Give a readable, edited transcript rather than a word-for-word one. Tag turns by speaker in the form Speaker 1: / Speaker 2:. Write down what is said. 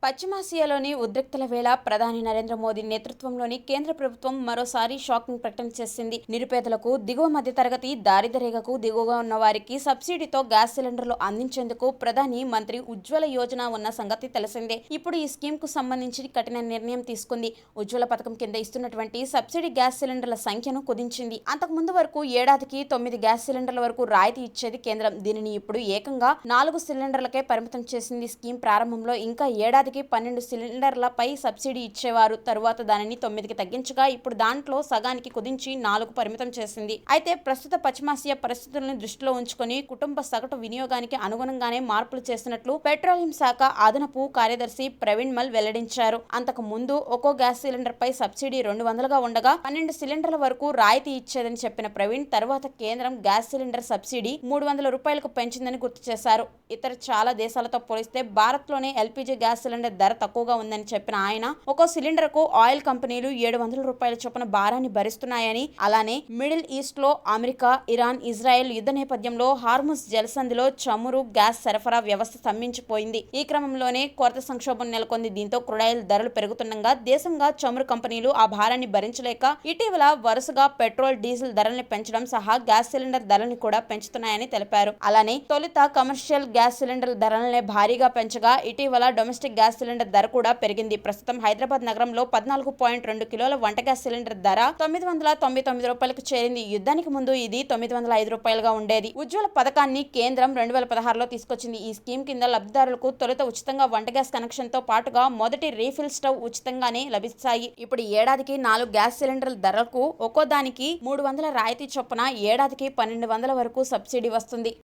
Speaker 1: పశ్చిమాసియాలోని ఉద్రిక్తల వేళ ప్రధాని నరేంద్ర మోదీ నేతృత్వంలోని కేంద్ర ప్రభుత్వం మరోసారి షాకింగ్ ప్రకటన చేసింది. నిరుపేదలకు, దిగువ మధ్యతరగతి, దారిద్ర్యరేఖకు దిగువగా ఉన్న వారికి సబ్సిడీతో గ్యాస్ సిలిండర్లు అందించేందుకు ప్రధాని మంత్రి ఉజ్వల యోజన ఉన్న సంగతి తెలిసిందే. ఇప్పుడు ఈ స్కీమ్ కు సంబంధించి కఠిన నిర్ణయం తీసుకుంది. ఉజ్వల పథకం కింద ఇస్తున్నటువంటి సబ్సిడీ గ్యాస్ సిలిండర్ల సంఖ్యను కుదించింది. అంతకుముందు వరకు ఏడాదికి 9 గ్యాస్ సిలిండర్ల వరకు రాయితీ ఇచ్చేది కేంద్రం. దీనిని ఇప్పుడు ఏకంగా 4 సిలిండర్లకే పరిమితం చేసింది. స్కీమ్ ప్రారంభంలో ఇంకా ఏడాది 12 సిలిండర్లపై సబ్సిడీ ఇచ్చేవారు. తరువాత దానిని 9కి తగ్గించగా ఇప్పుడు దాంట్లో సగానికి కుదించి 4 పరిమితం చేసింది. అయితే ప్రస్తుత పశ్చిమాసియా పరిస్థితులను దృష్టిలో ఉంచుకొని కుటుంబ సగటు వినియోగానికి అనుగుణంగానే మార్పులు చేసినట్లు పెట్రోలియం శాఖ అదనపు కార్యదర్శి ప్రవీణ్ మల్ వెల్లడించారు. అంతకు ముందు ఒక్కో గ్యాస్ సిలిండర్ పై సబ్సిడీ 200గా ఉండగా 12 సిలిండర్ల వరకు రాయితీ ఇచ్చేదని చెప్పిన ప్రవీణ్ తర్వాత కేంద్రం గ్యాస్ సిలిండర్ సబ్సిడీ 300 రూపాయలకు పెంచిందని గుర్తు చేశారు. ఇతర చాలా దేశాలతో పోలిస్తే భారత్లోనే ఎల్పీజీ గ్యాస్ సిలిండర్ ధర తక్కువగా ఉందని చెప్పిన ఆయన ఒక్కో సిలిండర్ కు ఆయిల్ కంపెనీలు 700 రూపాయల చొప్పున భారాన్ని భరిస్తున్నాయని, అలానే మిడిల్ ఈస్ట్ లో అమెరికా, ఇరాన్, ఇజ్రాయెల్ యుద్ధ నేపథ్యంలో హార్ముజ్ జలసంధిలో చమురు, గ్యాస్ సరఫరా వ్యవస్థ స్తంభించిపోయింది. ఈ క్రమంలోనే కొరత సంక్షోభం నెలకొంది. దీంతో క్రూడాయిల్ ధరలు పెరుగుతుండగా దేశంగా చమురు కంపెనీలు ఆ భారాన్ని భరించలేక ఇటీవల వరుసగా పెట్రోల్, డీజిల్ ధరల్ని పెంచడం సహా గ్యాస్ సిలిండర్ ధరల్ని కూడా పెంచుతున్నాయని తెలిపారు. అలానే తొలుత కమర్షియల్ గ్యాస్ సిలిండర్ ధరలనే భారీగా పెంచగా ఇటీవల డొమెస్టిక్ గ్యాస్ సిలిండర్ ధర కూడా పెరిగింది. ప్రస్తుతం హైదరాబాద్ నగరంలో 14.2 కిలోల వంట గ్యాస్ సిలిండర్ ధర 999 రూపాయలకు చేరింది. యుద్ధానికి ముందు ఇది 905 రూపాయలుగా ఉండేది. ఉజ్వల పథకాన్ని కేంద్రం 2016లో తీసుకొచ్చింది. ఈ స్కీమ్ కింద లబ్ధిదారులకు తొలుత ఉచితంగా వంట గ్యాస్ కనెక్షన్ తో పాటుగా మొదటి రీఫిల్ స్టవ్ ఉచితంగానే లభిస్తాయి. ఇప్పుడు ఏడాదికి 4 గ్యాస్ సిలిండర్ల ధరలకు ఒక్కో దానికి 300 రాయితీ చొప్పున ఏడాదికి 1200 వరకు సబ్సిడీ వస్తుంది.